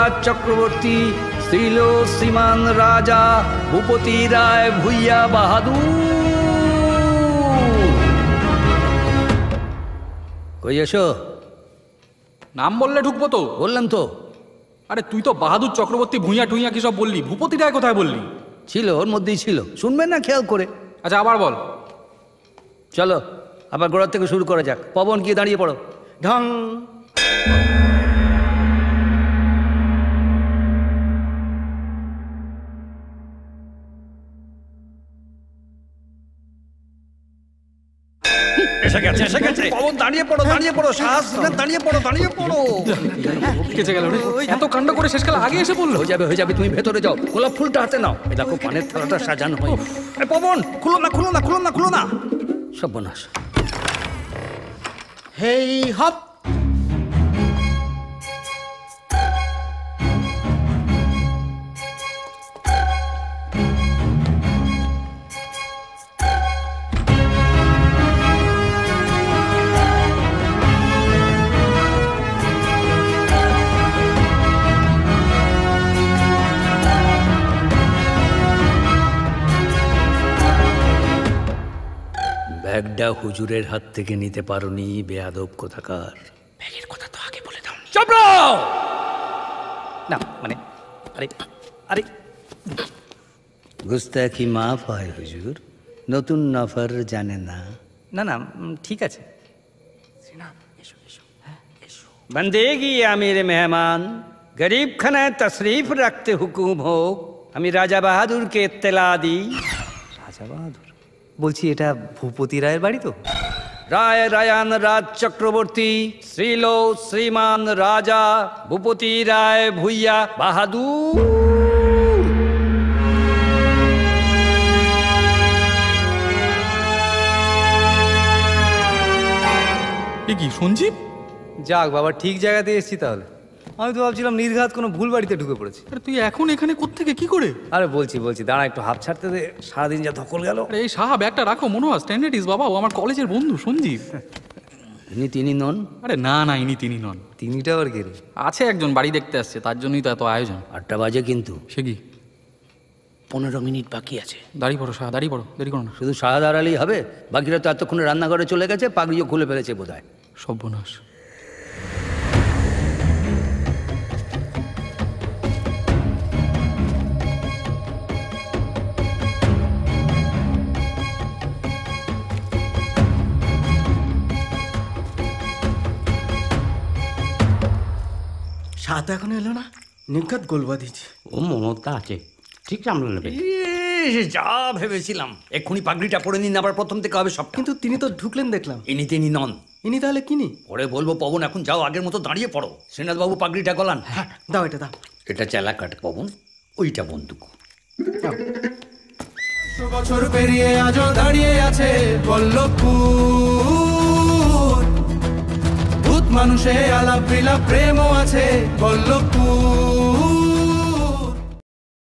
রাজ চক্রবর্তী শ্রীল শ্রীমান রাজা ভূপতি রায় ভূঁইয়া বাহাদুর। কই এসো। নাম বললে ঢুকবো তো? বললাম তো। আরে তুই তো বাহাদুর চক্রবর্তী ভূঁইয়া টুইয়া কি সব বললি, ভূপতি রায় কোথায় বললি? ছিল, ওর মধ্যেই ছিল, শুনবেন না খেয়াল করে? আচ্ছা আবার বল। চলো আবার গোড়ার থেকে শুরু করা যাক। পবন গিয়ে দাঁড়িয়ে পড়ো। ঢং। এসে গেছে, এসে গেছে। পবন দাঁড়িয়ে পড়ো, দাঁড়িয়ে পড়ো। সাহস দাঁড়িয়ে পড়ো, দাঁড়িয়ে পড়ো। কেচে গেল রে, এত কাণ্ড করে শেষকালে আগে এসে বললো। হয়ে যাবে, হয়ে যাবে, তুমি ভেতরে যাও, গোলাপ ফুলটা হাতে নাও। এই দেখো পানের থালাটা সাজানো হয়। পবন খুলো না, খুলো না, খুলো না, খুলো না। সর্বনাশ। হেই হপ। ব্যাগটা হুজুরের হাত থেকে নিতে পারোনি, বেয়াদব কোথাকার। ব্যাগের কথা তো আগে বলে দাও। চাপড়াও না, মানে আরে আরে গুস্তাখি মাফ হয় হুজুর, নতুন নফর জানে না। না না ঠিক আছে। बंदेगी या मेरे मेहमान, गरीब खाना तशरीफ रखते हुकुम हो। আমি রাজা বাহাদুরকে ইত্তেলা দিই। রাজা বাহাদুর বলছি, এটা ভূপতি রায়ের বাড়ি তো? রায় রায়ান রাজ চক্রবর্তী শ্রীল শ্রীমান রাজা ভূপতি রায় ভূঁইয়া বাহাদুর। এ কি সঞ্জীব? যাক বাবা, ঠিক জায়গাতে এসেছি তাহলে। আমি তো ভাবছিলাম নির্ঘাত কোনো ভুল বাড়িতে ঢুকে পড়েছি। আরে তুই এখন এখানে কোত্থেকে কি করে? আরে বলছি দাঁড়া একটু হাফ ছাড়তে দে, সারাদিন যা ধকল গেল। আরে এই সাহা ব্যাগটা রাখো, মনোয়া স্ট্যান্ডার্ডিস বাবা, ও আমার কলেজের বন্ধু সঞ্জীব। তিনি নন? আরে না না, ইনি তিনি নন। তিনিটা আবার কে রে? আছে একজন বাড়ি দেখতে আসছে, তার জন্যই তো এত আয়োজন। 8টা বাজে কিন্তু। সে কি? 15 মিনিট বাকি আছে। দাঁড়িয়ে পড়ো সাহা, দাঁড়িয়ে পড়ো, দেরি করো না। শুধু সাহা দাঁড়ালেই হবে? বাকিরা তো এতক্ষণে রান্নাঘরে চলে গেছে, পাগড়িও খুলে ফেলেছে বোধহয়। সর্বনাশ। সাত এখনো এলো না, নির্ঘাত গোলবা দিচ্ছি। ও মমতা আছে, ঠিক সামলে নেবে। যা ভেবেছিলাম। এক্ষুনি পাগড়িটা পরে নিন, আবার প্রথম থেকে হবে সব। কিন্তু তিনি তো ঢুকলেন দেখলাম। ইনি তিনি নন। ইনি তাহলে কিনি? পরে বলবো। পবন এখন যাও, আগের মতো দাঁড়িয়ে পড়ো। শ্রীনাথ বাবু পাগড়িটা গলান। হ্যাঁ দাও, এটা দাও। এটা চেলা কাট পবন, ওইটা বন্দুক। বছর পেরিয়ে আজও দাঁড়িয়ে আছে বল্লভপুর। ভূত মানুষে আলাপ বিলাপ প্রেমও আছে বল্লভপুর।